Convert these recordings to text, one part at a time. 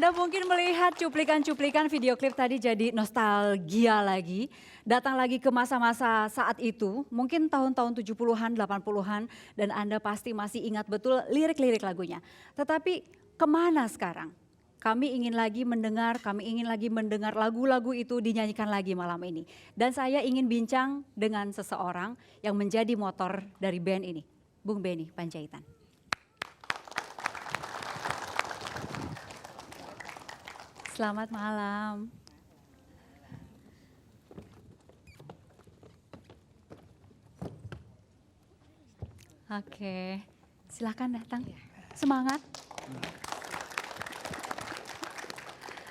Anda mungkin melihat cuplikan-cuplikan video klip tadi jadi nostalgia lagi. Datang lagi ke masa-masa saat itu, mungkin tahun-tahun 70-an, 80-an. Dan Anda pasti masih ingat betul lirik-lirik lagunya. Tetapi kemana sekarang? Kami ingin lagi mendengar lagu-lagu itu dinyanyikan lagi malam ini. Dan saya ingin bincang dengan seseorang yang menjadi motor dari band ini. Bung Benny Panjaitan. Selamat malam. Oke, silakan datang. Semangat.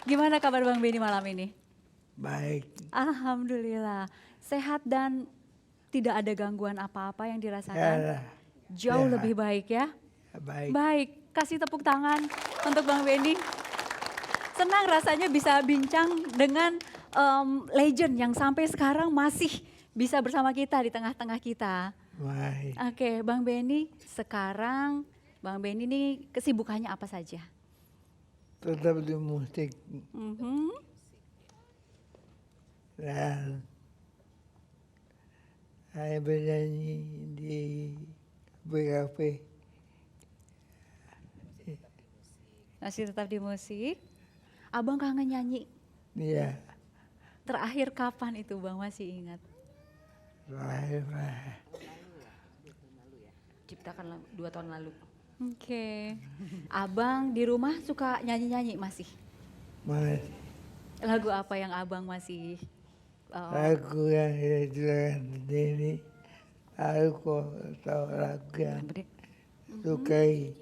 Gimana kabar Bang Benny malam ini? Baik. Alhamdulillah. Sehat dan tidak ada gangguan apa-apa yang dirasakan? Ya, Jauh sehat. lebih baik ya? Baik. Baik, kasih tepuk tangan untuk Bang Benny. Senang rasanya bisa bincang dengan legend yang sampai sekarang masih bisa bersama kita di tengah-tengah kita. Baik. Oke, Bang Benny, sekarang Bang Benny ini kesibukannya apa saja? Tetap di musik Mhm. dan saya bernyanyi di kafe-kafe. Masih tetap di musik. Abang kangen nyanyi. Iya, Terakhir kapan itu Bang masih ingat? terakhir Ciptakan 2 tahun lalu. Oke. Abang di rumah suka nyanyi-nyanyi masih? Mas, Lagu apa yang abang masih? lagu yang saya ciptakan sendiri. Aku tahu lagu yang sukai.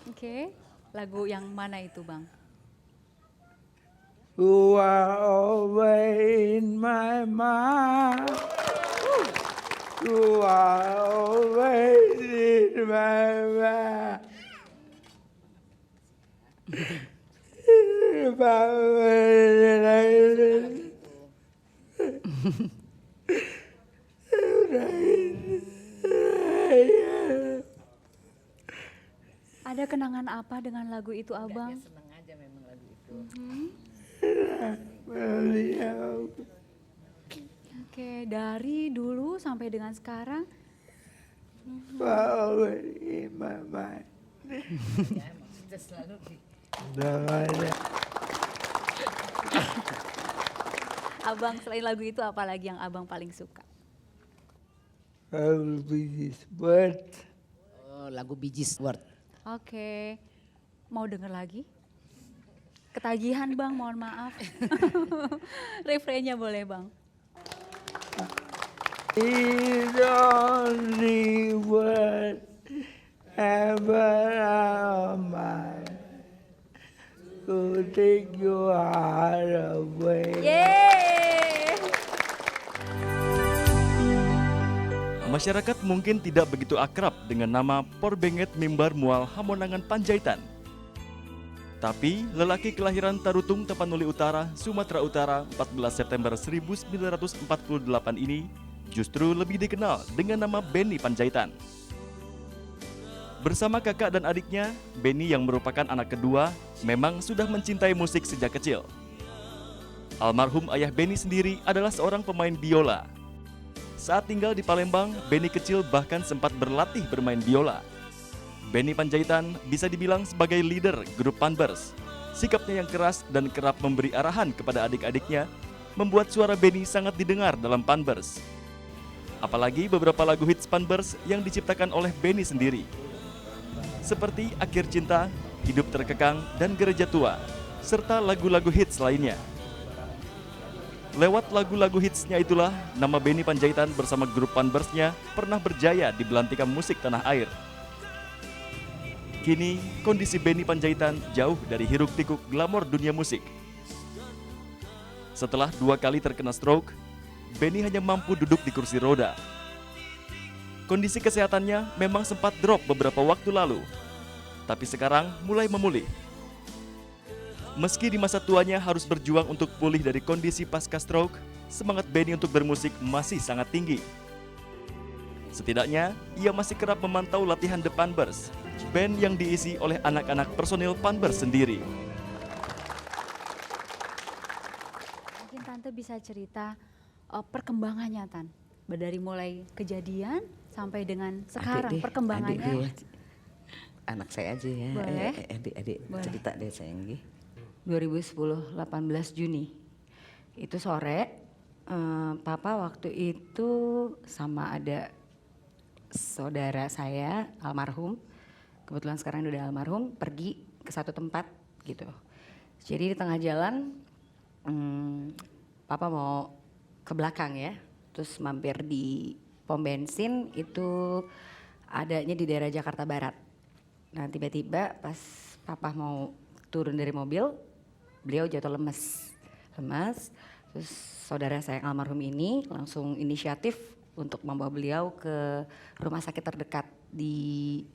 Oke. Lagu yang mana itu Bang? You are always in my mind. You are always in my mind. Ada kenangan apa dengan lagu itu abang? Dia seneng aja memang lagu itu. Oke, dari dulu sampai dengan sekarang. Always in my mind. Ya emang sudah selalu di Namanya Abang selain lagu itu apa lagi yang abang paling suka? I'll be this bird. lagu Bee Gees World. Oke, mau denger lagi? Ketagihan bang, mohon maaf. Refrainnya boleh bang. He's the only word ever on mine to take your heart away. Yeay! Masyarakat mungkin tidak begitu akrab dengan nama Porbenget Mimbar Mual Hamonangan Panjaitan. Tapi lelaki kelahiran Tarutung, Tapanuli Utara, Sumatera Utara 14 September 1948 ini justru lebih dikenal dengan nama Benny Panjaitan. Bersama kakak dan adiknya, Benny yang merupakan anak kedua memang sudah mencintai musik sejak kecil. Almarhum ayah Benny sendiri adalah seorang pemain biola. Saat tinggal di Palembang, Benny kecil bahkan sempat berlatih bermain biola. Benny Panjaitan bisa dibilang sebagai leader grup Panbers. Sikapnya yang keras dan kerap memberi arahan kepada adik-adiknya membuat suara Benny sangat didengar dalam Panbers. Apalagi beberapa lagu hits Panbers yang diciptakan oleh Benny sendiri. Seperti Akhir Cinta, Hidup Terkekang, dan Gereja Tua, serta lagu-lagu hits lainnya. Lewat lagu-lagu hitsnya itulah, nama Benny Panjaitan bersama grup Panbersnya pernah berjaya di belantika musik tanah air. Kini, kondisi Benny Panjaitan jauh dari hiruk-pikuk glamor dunia musik. Setelah 2 kali terkena stroke, Benny hanya mampu duduk di kursi roda. Kondisi kesehatannya memang sempat drop beberapa waktu lalu, tapi sekarang mulai memulih. Meski di masa tuanya harus berjuang untuk pulih dari kondisi pasca stroke, semangat Benny untuk bermusik masih sangat tinggi. Setidaknya, ia masih kerap memantau latihan The Panbers, band yang diisi oleh anak-anak personil Panbers sendiri. Tante bisa cerita perkembangannya Tan? Dari mulai kejadian sampai dengan sekarang Adik deh, perkembangannya. adik deh. Anak saya aja ya. Boleh. Adik Boleh. cerita deh sayang. 2010 18 Juni itu sore, papa waktu itu sama ada saudara saya almarhum, kebetulan sekarang udah almarhum, pergi ke satu tempat gitu. Jadi di tengah jalan papa mau ke belakang ya, terus mampir di pom bensin itu adanya di daerah Jakarta Barat. Nah tiba-tiba pas papa mau turun dari mobil, beliau jatuh lemas. Terus saudara saya yang almarhum ini langsung inisiatif untuk membawa beliau ke rumah sakit terdekat di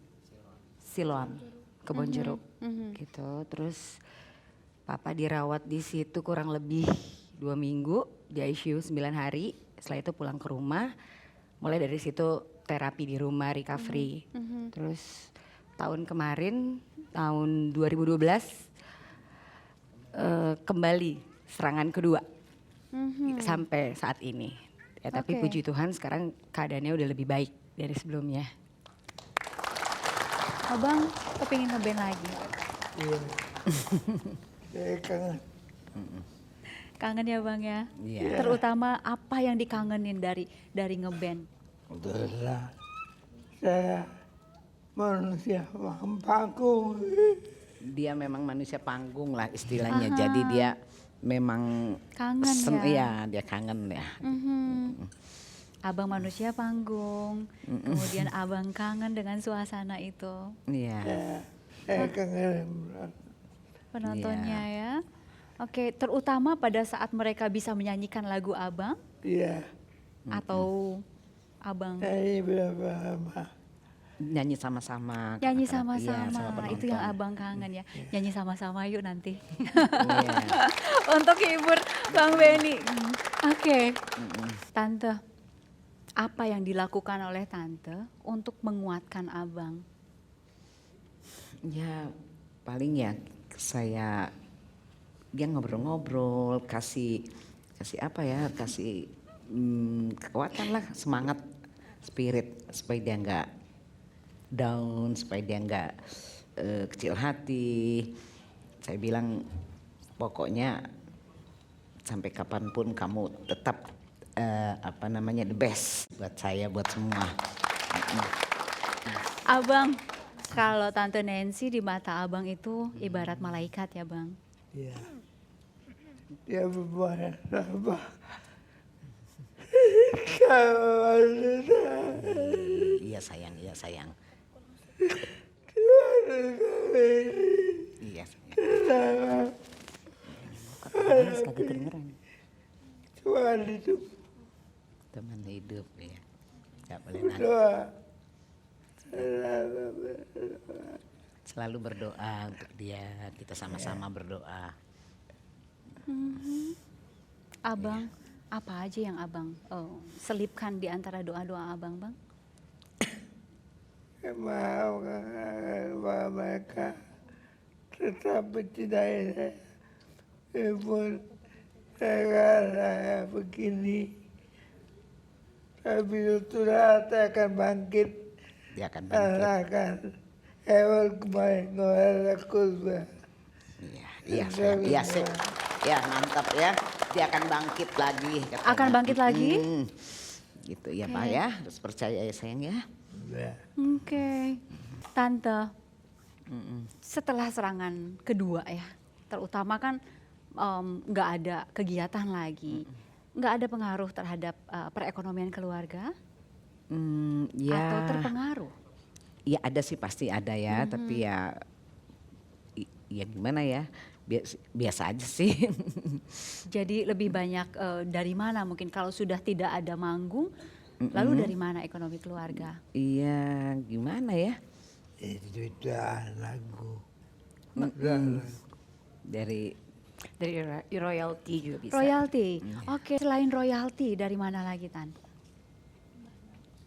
Siloam, Kebonjeruk gitu. Terus papa dirawat di situ kurang lebih 2 minggu di ICU 9 hari. Setelah itu pulang ke rumah, mulai dari situ terapi di rumah, recovery. Terus tahun kemarin, tahun 2012 kembali serangan kedua sampai saat ini. Ya, tapi Oke. puji Tuhan sekarang keadaannya udah lebih baik dari sebelumnya. Abang kepingin ngeband lagi. Iya. Saya kangen. Kangen ya Bang ya? Iya. Terutama apa yang dikangenin dari ngeband? Itulah saya manusia panggung. Dia memang manusia panggung lah istilahnya. Jadi dia memang Kangen ya? Iya, dia kangen ya. Abang manusia panggung, kemudian abang kangen dengan suasana itu. Iya. Saya kangen. Penontonnya ya. Oke, terutama pada saat mereka bisa menyanyikan lagu abang Iya. atau abang Saya berapa lama? Nyanyi sama-sama. nyanyi Iya, sama sama-sama. Itu yang penonton. abang kangen ya. Nyanyi sama-sama yuk nanti. Iya. Untuk hibur Bang Benny. Oke. Tante, apa yang dilakukan oleh Tante untuk menguatkan abang? Ya paling ya saya dia ngobrol-ngobrol, kasih apa ya, kasih kekuatan lah, semangat, spirit supaya dia nggak down, supaya dia nggak kecil hati. Saya bilang pokoknya sampai kapanpun kamu tetap the best buat saya, buat semua. Abang, kalau Tante Nancy di mata abang itu ibarat malaikat ya Bang? Iya. Dia berbuat apa? Kalau Iya sayang, iya sayang. Iya sayang. Kagak kedengeran. Tuhan itu Teman hidup ya. Gak boleh nangis. doa. Selalu berdoa untuk dia. Kita sama-sama berdoa. Abang, apa aja yang abang selipkan di antara doa-doa abang Bang? Mau bahwa mereka tetap mencintai saya. Walaupun saya begini, tapi suatu saat saya akan bangkit. Dia akan Saya bangkit. akan hewan kemarin ngoleh kurban. Iya sayang. Iya sih. Ya mantap ya. Dia akan bangkit lagi. Katanya. Akan bangkit lagi? Gitu ya Pak ya. Harus percaya ya sayang ya. Oke. Tante, setelah serangan kedua ya, terutama kan nggak ada kegiatan lagi, nggak ada pengaruh terhadap perekonomian keluarga Ya. atau terpengaruh? Ya ada sih pasti ada ya. Tapi ya ya gimana ya. Biasa aja sih. Jadi lebih banyak dari mana mungkin kalau sudah tidak ada manggung, lalu dari mana ekonomi keluarga? Iya gimana ya. Itu lagu. Dari royalty juga bisa. Royalti. Oke, selain royalti dari mana lagi Tan?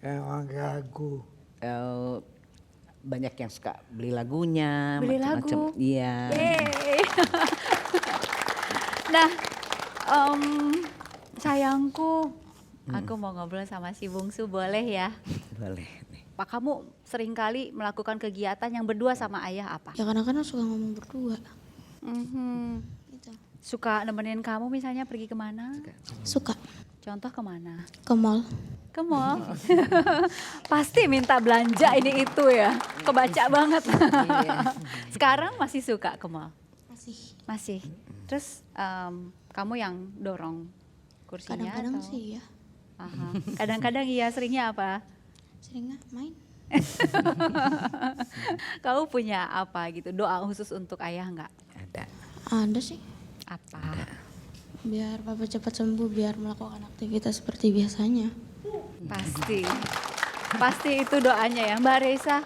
Emang lagu. banyak yang suka beli lagunya. Beli macam-macam. lagu? Iya. Yeay. Nah, Sayangku, aku mau ngobrol sama si bungsu, boleh ya? Boleh nih. Pak, kamu seringkali melakukan kegiatan yang berdua sama ayah apa? Ya kadang-kadang suka ngomong berdua Mhm. gitu. Suka nemenin kamu misalnya pergi kemana? Suka Contoh kemana? ke mall. Ke mall. Pasti minta belanja ini itu ya. Kebaca banget. Sekarang masih suka ke mall? Masih. Masih. Terus kamu yang dorong kursinya Kadang-kadang atau? sih ya. Aha. Kadang-kadang iya, seringnya apa? Seringnya main. Kamu punya apa gitu? Doa khusus untuk ayah nggak? Ada. Ada sih. Apa? Biar papa cepat sembuh, biar melakukan aktivitas seperti biasanya. Pasti. Pasti itu doanya ya. Mbak Reza,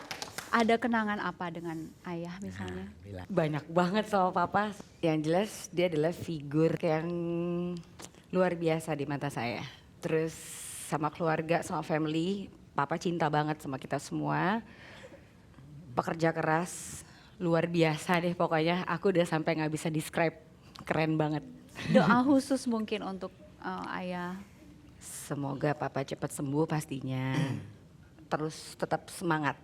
ada kenangan apa dengan ayah misalnya? Banyak banget sama papa. Yang jelas dia adalah figur yang luar biasa di mata saya. Terus sama keluarga, sama family, papa cinta banget sama kita semua. Pekerja keras, luar biasa deh pokoknya. Aku udah sampai nggak bisa describe, keren banget. Doa khusus mungkin untuk ayah. Semoga papa cepat sembuh pastinya. Terus tetap semangat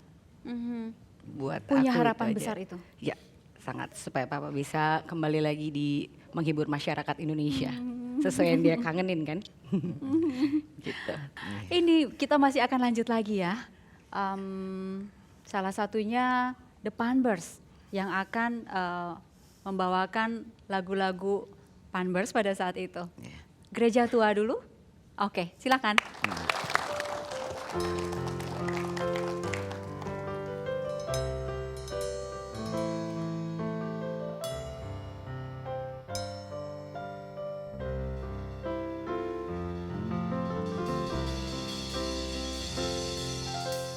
Mhm. buat Punya aku harapan aja. besar itu? Ya, sangat supaya papa bisa kembali lagi di menghibur masyarakat Indonesia. Sesuai yang dia kangenin kan. Gitu. Ini kita masih akan lanjut lagi ya. Salah satunya The Panbers yang akan membawakan lagu-lagu Panbers pada saat itu. Gereja tua dulu? Oke, silakan.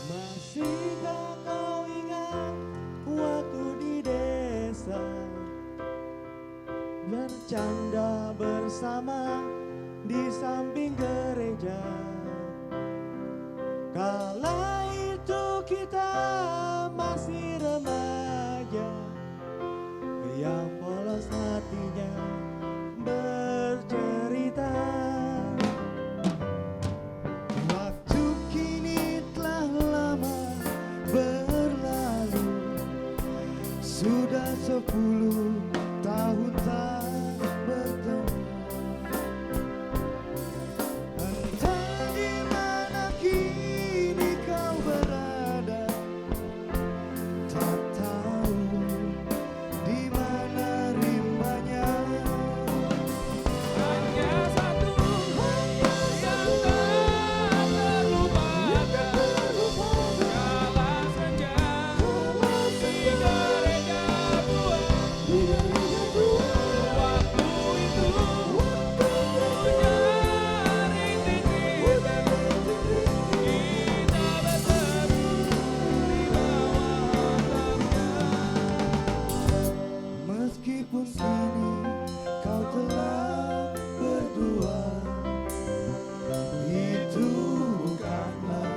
Masihkah kau ingat waktu di desa bercanda bersama di samping gereja? Kala itu kita masih remaja, yang polos hatinya bercerita. Waktu kini telah lama berlalu, sudah 10 tahun tak bertemu. Entah di mana kini kau berada, tak tahu di mana rimbanya. Hanya satu yang tak terlupakan, kala senja di gereja tua. Waktu itu punya rintik kita bertemu di bawah atapnya. Meskipun kini kau telah berdua, itu bukanlah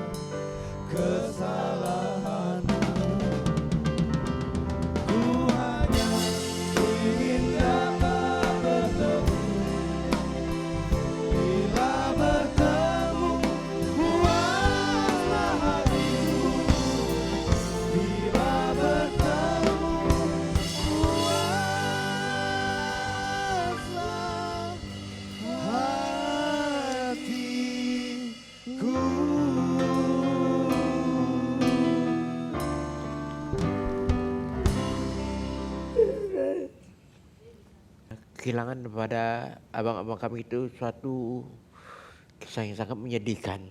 kesalahanmu. Ku hanya ingin dapat bertemu. Bila bertemu puaslah hatiku. Bila bertemu puaslah hatiku. Kehilangan pada abang-abang kami itu suatu kisah yang sangat menyedihkan.